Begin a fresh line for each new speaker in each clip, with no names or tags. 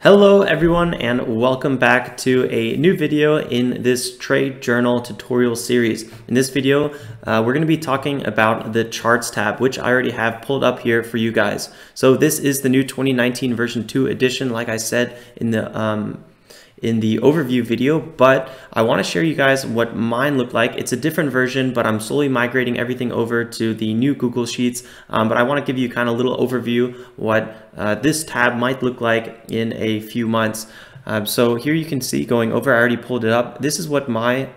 Hello everyone and welcome back to a new video in this trade journal tutorial series. In this video, we're going to be talking about the charts tab, which I already have pulled up here for you guys. So this is the new 2019 version 2 edition, like I said in the overview video, but I want to share you guys what mine looked like. It's a different version, but I'm slowly migrating everything over to the new Google Sheets. But I want to give you kind of a little overview what this tab might look like in a few months. So here you can see going over, I already pulled it up. This is what my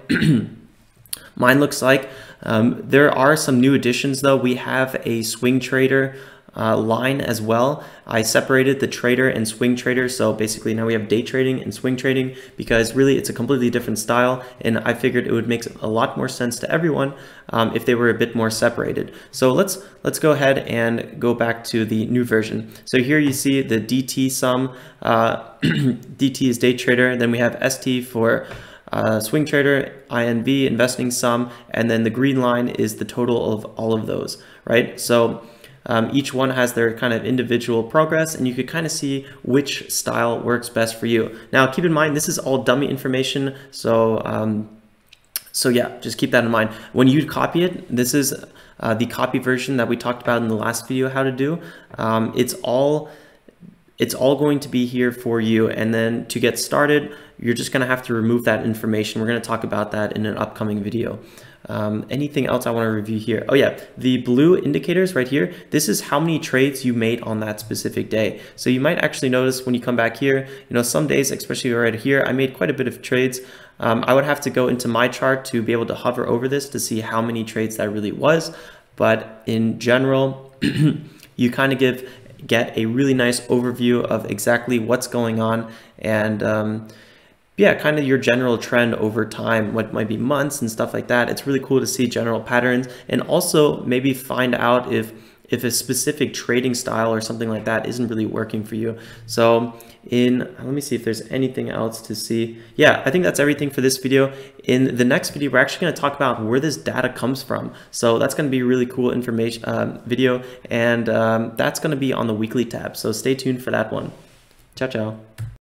mine looks like. There are some new additions though. We have a swing trader line as well. I separated the trader and swing trader, so basically now we have day trading and swing trading because really it's a completely different style, and I figured it would make a lot more sense to everyone if they were a bit more separated. So let's go ahead and go back to the new version. So here you see the DT sum. DT is day trader, then we have ST for swing trader, INV, investing sum, and then the green line is the total of all of those, right? So each one has their kind of individual progress, and you could kind of see which style works best for you. Now, keep in mind, this is all dummy information, so yeah, just keep that in mind. When you copy it, this is the copy version that we talked about in the last video how to do. It's all going to be here for you, and then to get started, you're just going to have to remove that information. We're going to talk about that in an upcoming video. Anything else I want to review here? Oh yeah, the blue indicators right here, this is how many trades you made on that specific day. So you might actually notice when you come back here, you know, some days, especially right here, I made quite a bit of trades. I would have to go into my chart to be able to hover over this to see how many trades that really was. But in general, you kind of get a really nice overview of exactly what's going on, and yeah, kind of your general trend over time, what might be months and stuff like that. It's really cool to see general patterns, and also maybe find out if a specific trading style or something like that isn't really working for you. So let me see if there's anything else to see. Yeah, I think that's everything for this video. In the next video, we're actually going to talk about where this data comes from. So that's going to be a really cool information video, and that's going to be on the weekly tab. So stay tuned for that one. Ciao, ciao.